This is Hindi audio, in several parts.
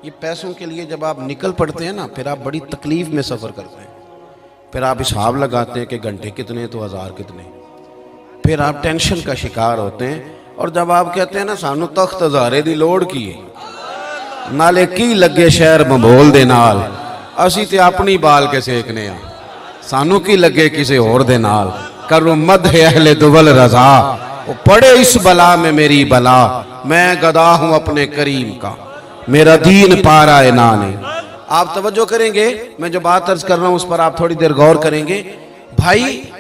ये पैसों के लिए जब आप निकल पड़ते हैं ना, फिर आप बड़ी तकलीफ में सफ़र करते हैं। फिर आप हिसाब लगाते हैं कि घंटे कितने तो हज़ार कितने, फिर आप टेंशन का शिकार होते हैं। और जब आप कहते हैं ना सानू तख्त हज़ारे दी लोड़ की है, नाले की लगे शहर मबोल दे नाल, असी ते अपनी बाल के सेकने आ, सानू की लगे किसी और दे नाल। करूं मद है अहले दुवल रजा, वो पड़े इस बला में मेरी बला, मैं गदा हूं अपने करीम का, मेरा दीन पारा है नाने। आप तवज्जो करेंगे, मैं जो बात अर्ज कर रहा हूं उस पर आप थोड़ी देर गौर करेंगे। भाई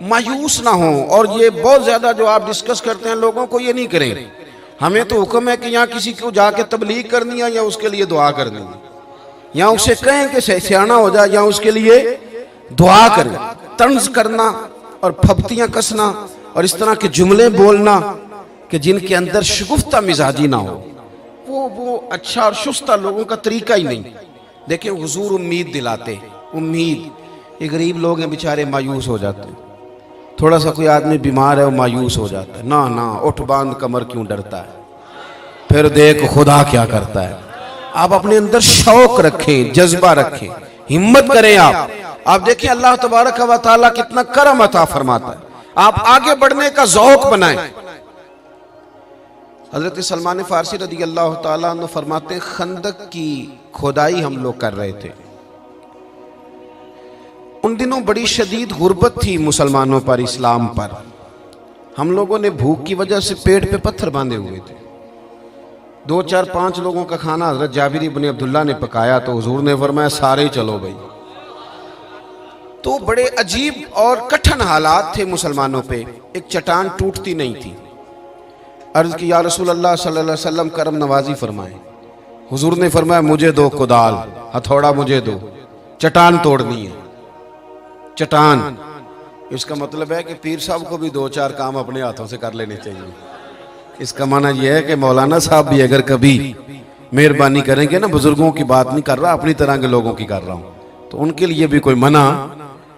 मायूस ना हो, और ये बहुत ज्यादा जो आप डिस्कस करते हैं लोगों को ये नहीं करें। हमें तो हुक्म है कि यहाँ किसी को जाके तबलीग करनी है या उसके लिए दुआ करनी है, या उसे कहें कि सियाना हो जाए या उसके लिए दुआ करें। तंज करना और फब्तियां कसना और इस तरह के जुमले बोलना कि जिनके अंदर शगुफ्ता मिजाजी ना हो, वो अच्छा और शुस्ता लोगों का तरीका ही नहीं। देखिए हुजूर उम्मीद दिलाते, उम्मीद, ये गरीब लोग हैं बेचारे मायूस हो जाते हैं। थोड़ा सा कोई आदमी बीमार है वो मायूस हो जाता है, ना ना उठ बांध कमर क्यों डरता है, फिर देख खुदा क्या करता है। आप अपने अंदर शौक रखें, जज्बा रखें, हिम्मत करें। आप देखें अल्लाह तबारक व तआला कितना करम अता फरमाता है। आप आगे बढ़ने का ज़ौक़ बनाएं। हजरत सलमान फारसी रज़ी अल्लाह तआला अन्हु फरमाते हैं, खंदक की खुदाई हम लोग कर रहे थे। उन दिनों बड़ी शदीद गुर्बत थी मुसलमानों पर, इस्लाम पर। हम लोगों ने भूख की वजह से पेट पे पत्थर बांधे हुए थे। 2 4 5 लोगों का खाना हजरत जाबिर इब्न अब्दुल्ला ने पकाया तो हुजूर ने फरमाया सारे ही चलो भाई। तो बड़े अजीब और कठिन हालात थे मुसलमानों पे। एक चट्टान टूटती नहीं थी। अर्ज की या रसूल अल्लाह सल्लल्लाहु अलैहि वसल्लम करम नवाजी फरमाए। हुजूर ने फरमाया मुझे दो कुदाल, हथौड़ा मुझे दो, चट्टान तोड़नी है। चट्टान, इसका मतलब है कि पीर साहब को भी 2 4 काम अपने हाथों से कर लेने चाहिए। इसका माना यह है कि मौलाना साहब भी अगर कभी मेहरबानी करेंगे ना, बुजुर्गों की बात नहीं कर रहा, अपनी तरह के लोगों की कर रहा हूँ, तो उनके लिए भी कोई मना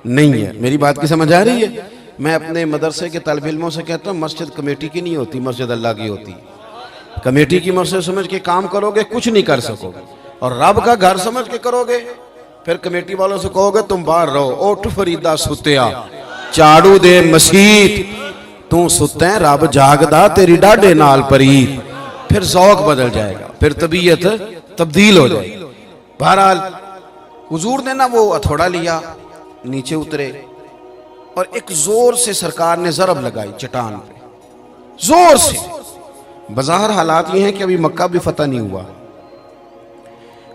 नहीं है। मेरी बात की समझ आ रही है? मैं अपने मदरसे के तलब इल्मों से कहता हूँ, मस्जिद कमेटी की नहीं होती, मस्जिद अल्लाह की होती। कमेटी की मस्जिद समझ के काम करोगे कुछ नहीं कर सकोगे, और रब का घर समझ के करोगे फिर कमेटी वालों से कहोगे तुम बाहर रहो, ओठ फरीदा सुत्या झाड़ू दे मसीत, तू सुते रब जागदा तेरी डाडे नाल परीत। फिर ज़ौक़ बदल जाएगा, फिर तबीयत तब्दील हो जाएगी। बहरहाल हुजूर ने ना वो हथौड़ा लिया, नीचे उतरे और एक जोर से सरकार ने ज़रब लगाई चट्टान पे, जोर से। बाजार हालात ये हैं कि अभी मक्का भी फतह नहीं हुआ,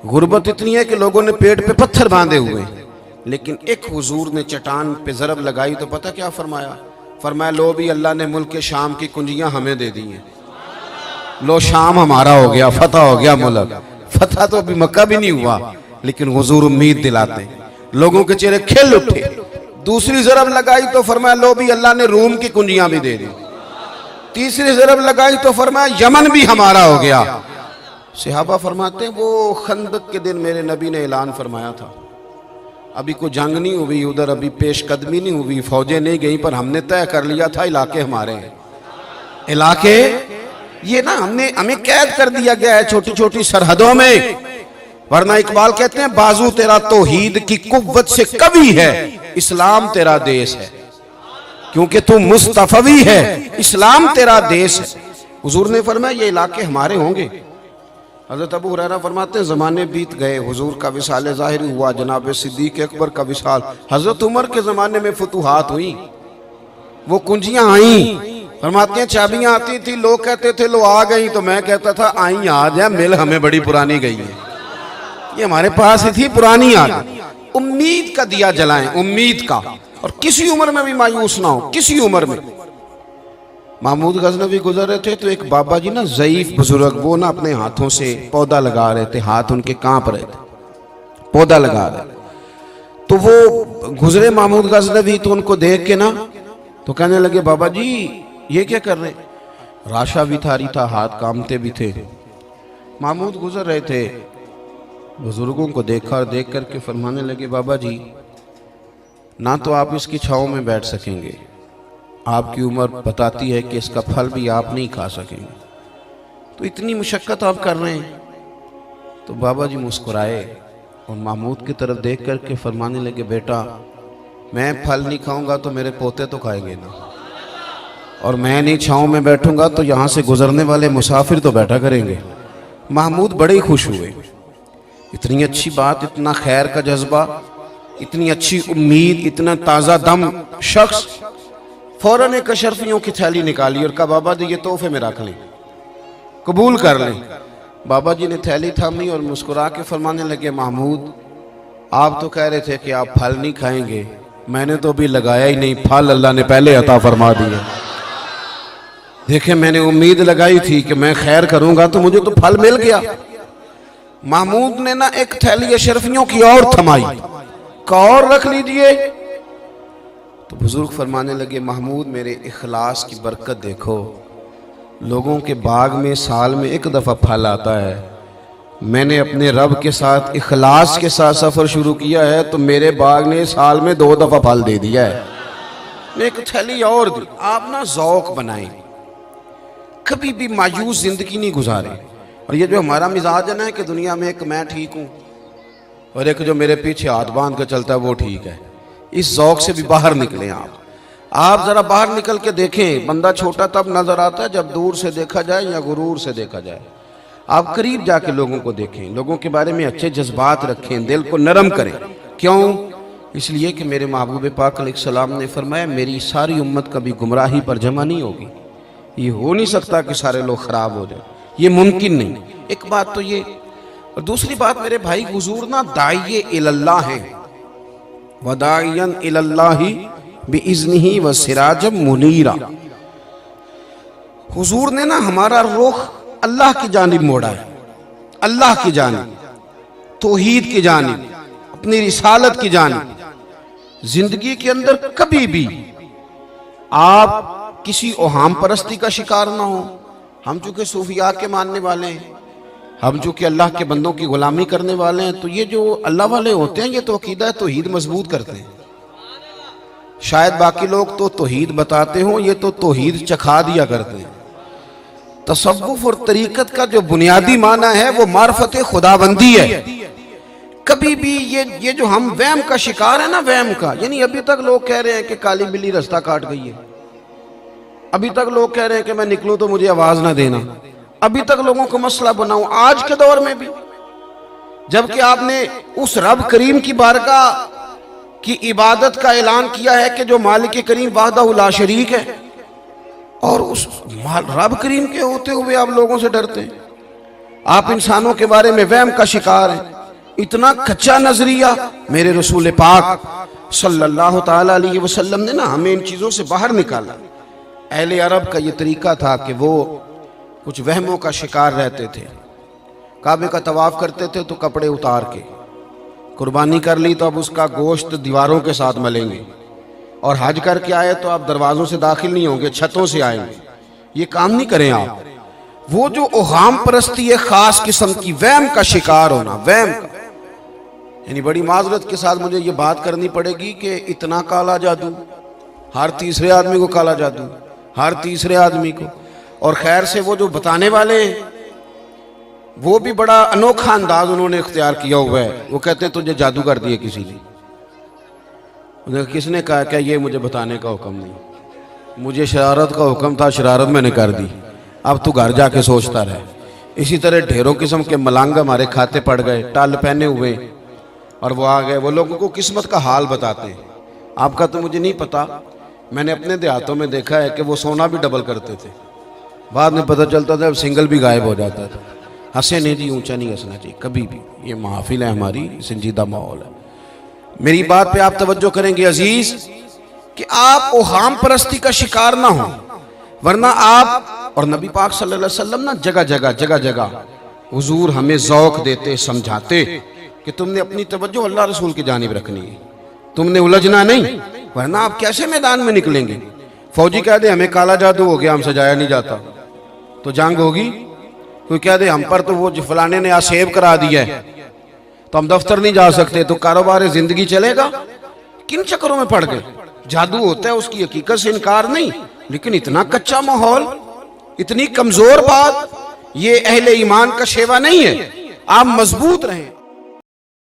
गुर्बत इतनी है कि लोगों ने पेट पे पत्थर बांधे हुए, लेकिन एक हुजूर ने चट्टान पे ज़रब लगाई तो पता क्या फरमाया? फरमाया लो भी अल्लाह ने मुल्क के शाम की कुंजियां हमें दे दी हैं, लो शाम हमारा हो गया, फतह हो गया मुल्क। फतह तो अभी मक्का भी नहीं हुआ, लेकिन हुजूर उम्मीद दिलाते, लोगों के चेहरे खिल उठे। दूसरी ज़रब लगाई तो फरमाया लो भी अल्लाह ने रूम की कुंजियां भी दे दी। तीसरी ज़रब लगाई तो फरमाया यमन भी हमारा हो गया। सहाबा फरमाते हैं वो खंदक के दिन मेरे नबी ने ऐलान फरमाया था, अभी कोई जंग नहीं हुई उधर, अभी पेशकदमी नहीं हुई, फौजें नहीं गई, पर हमने तय कर लिया था इलाके हमारे हैं। इलाके ये ना हमें कैद कर दिया गया है छोटी छोटी सरहदों में, वरना इकबाल कहते हैं बाजू तेरा तौहीद की कुव्वत से कभी है, इस्लाम तेरा देश है, क्योंकि तू मुस्तफवी है, इस्लाम तेरा देश है। हुजूर ने फरमाया ये इलाके हमारे होंगे। हज़रत अबू हुरैरा फरमाते हैं ज़माने बीत गए, हुजूर का विसाल ज़ाहिर हुआ, जनाब सिद्दीक़ अकबर का विसाल, हज़रत उमर के ज़माने में फतूहात हुई, वो कुंजियां आई। फरमाते हैं चाबियां आती थी, लोग कहते थे लो आ गई, तो मैं कहता था आई आ जाए, मिल हमें बड़ी पुरानी गई है, ये हमारे पास ही थी, पुरानी आ गई। उम्मीद का दिया जलाएं, उम्मीद का, और किसी उम्र में भी मायूस ना हो, किसी उम्र में। महमूद गजनवी गुजर रहे थे तो एक बाबा जी ना ज़ईफ बुजुर्ग, वो ना अपने हाथों से पौधा लगा रहे थे, हाथ उनके कांप रहे थे, पौधा लगा रहे, तो वो गुजरे महमूद गजनवी, तो उनको देख के ना तो कहने लगे बाबा जी ये क्या कर रहे? राशा भी थारी था, हाथ कामते भी थे। महमूद गुजर रहे थे, बुजुर्गों को देखा और देख करके फरमाने लगे बाबा जी ना तो आप इसकी छाँव में बैठ सकेंगे, आपकी उम्र बताती है कि इसका फल भी आप नहीं खा सकेंगे, तो इतनी मुशक्कत आप कर रहे हैं, तो बाबा जी मुस्कुराए और महमूद की तरफ देख करके फरमाने लगे, बेटा मैं फल नहीं खाऊंगा तो मेरे पोते तो खाएंगे ना, और मैं नहीं छाँव में बैठूंगा तो यहाँ से गुजरने वाले मुसाफिर तो बैठा करेंगे। महमूद बड़े ही खुश हुए। इतनी अच्छी बात, इतना खैर का जज्बा, इतनी अच्छी उम्मीद, इतना ताज़ा दम शख्स फौरन एक अशरफियों की थैली निकाली और कहा, बाबा जी ये तोहफे में रख लें, कबूल कर लें। बाबा जी ने थैली थामी और मुस्कुरा के फरमाने लगे, महमूद आप तो कह रहे थे कि आप फल नहीं खाएंगे, मैंने तो अभी लगाया ही नहीं, फल अल्लाह ने पहले अता फरमा दिया। देखे मैंने उम्मीद लगाई थी कि मैं खैर करूंगा तो मुझे तो फल मिल गया। महमूद ने ना एक थैली अशरफियों की और थमाई, का और रख लीजिए। तो बुजुर्ग फरमाने लगे, महमूद मेरे इखलास की बरकत देखो, लोगों के बाग में साल में एक दफ़ा फल आता है, मैंने अपने रब के साथ इखलास के साथ सफ़र शुरू किया है तो मेरे बाग ने साल में 2 दफ़ा फल दे दिया है। मैं एक थैली और दी। आप ना ज़ौक़ बनाएं, कभी भी मायूस ज़िंदगी नहीं गुजारें। और ये जो हमारा मिजाज है ना कि दुनिया में एक मैं ठीक हूँ और एक जो मेरे पीछे हाथ बांध कर चलता है वो ठीक है, इस ज़ौक़ से भी बाहर निकलें। आप ज़रा बाहर निकल के देखें, बंदा छोटा तब नज़र आता है जब दूर से देखा जाए या गुरूर से देखा जाए। आप करीब जाके लोगों को देखें, लोगों के बारे में अच्छे जज्बात रखें, दिल को नरम करें। क्यों? इसलिए कि मेरे महबूब पाक अलैहिस्सलाम ने फरमाया, मेरी सारी उम्मत कभी गुमराही पर जमा नहीं होगी। ये हो नहीं सकता कि सारे लोग ख़राब हो जाए, ये मुमकिन नहीं। एक बात तो ये, और दूसरी बात मेरे भाई, हुजूर ना दाइये इलल्लाह हैं, वदाइयन इलल्लाही बिइज़्निही व सिराजम मुनीरा। हुजूर ने ना हमारा रुख अल्लाह की जानिब मोड़ा है, अल्लाह की जानिब, तौहीद की जानिब, अपनी रिसालत की जानिब। जिंदगी के अंदर कभी भी आप किसी ओहाम परस्ती का शिकार ना हो। हम चूंकि सूफिया के मानने वाले हैं, हम चूंकि अल्लाह के बंदों की गुलामी करने वाले हैं, तो ये जो अल्लाह वाले होते हैं ये तो अकीदा तौहीद मजबूत करते हैं। शायद बाकी लोग तो तौहीद बताते हों, ये तो तौहीद चखा दिया करते हैं। तसव्वुफ और तरीकत का जो बुनियादी माना है वो मार्फत खुदाबंदी है। कभी भी ये जो हम वहम का शिकार है ना, वहम का, यानी अभी तक लोग कह रहे हैं कि काली बिल्ली रास्ता काट गई है, अभी तक लोग कह रहे हैं कि मैं निकलूं तो मुझे आवाज ना देना, अभी तक लोगों को मसला बनाऊं, आज के दौर में भी, जबकि आपने उस रब करीम की बारगाह की इबादत का ऐलान किया है कि जो मालिक करीम वाहदहु ला शरीक है, और उस रब करीम के होते हुए आप लोगों से डरते हैं। आप इंसानों के बारे में वहम का शिकार हैं। इतना कच्चा नजरिया मेरे रसूल पाक सल्लल्लाहु ताला अलैहि वसल्लम ने ना हमें इन चीज़ों से बाहर निकाला। अहले अरब का ये तरीका था कि वो कुछ वहमों का शिकार रहते थे। काबे का तवाफ करते थे तो कपड़े उतार के, कुर्बानी कर ली तो अब उसका गोश्त दीवारों के साथ मलेंगे, और हज करके आए तो आप दरवाजों से दाखिल नहीं होंगे, छतों से आएंगे। ये काम नहीं करें आप। वो जो ओहाम परस्ती है, खास किस्म की वहम का शिकार होना, वहम का, यानी बड़ी माजरत के साथ मुझे ये बात करनी पड़ेगी कि इतना काला जादू, हर तीसरे आदमी को काला जादू, हर तीसरे आदमी को। और खैर से वो जो बताने वाले हैं वो भी बड़ा अनोखा अंदाज उन्होंने इख्तियार किया हुआ है। वो कहते हैं तुझे जादू कर दिए किसी ने। किसने कहा? क्या ये मुझे बताने का हुक्म नहीं, मुझे शरारत का हुक्म था, शरारत मैंने कर दी, अब तू घर जाके सोचता रहे। इसी तरह ढेरों किस्म के मलंग हमारे खाते पड़ गए, टल पहने हुए, और वो आ गए। वो लोगों को किस्मत का हाल बताते हैं। आपका तो मुझे नहीं पता, मैंने अपने देहातों में देखा है कि वो सोना भी डबल करते थे, बाद में पता चलता था अब सिंगल भी गायब हो जाता था। हंसे नहीं जी, ऊंचा नहीं हंसना चाहिए कभी भी, ये महफिल है हमारी, संजीदा माहौल है। मेरी बात पे आप तवज्जो करेंगे अजीज कि आप ओहाम परस्ती का शिकार ना हो, वरना आप और नबी पाक सल्लल्लाहु अलैहि वसल्लम ना जगह जगह हुजूर हमें ज़ौक़ देते, समझाते कि तुमने अपनी तवज्जो अल्लाह रसूल की जानिब रखनी है, तुमने उलझना नहीं, वरना आप कैसे मैदान में निकलेंगे। फौजी कह दे हमें काला जादू हो गया, हमसे जाया नहीं जाता, तो जंग होगी। कोई कह दे हम पर तो वो फलाने ने आसेब करा दिया है तो हम दफ्तर नहीं जा सकते, तो कारोबार जिंदगी चलेगा। किन चक्करों में पड़ गए। जादू होता है, उसकी हकीकत से इनकार नहीं, लेकिन इतना कच्चा माहौल, इतनी कमजोर बात, ये अहले ईमान का शेवा नहीं है। आप मजबूत रहें।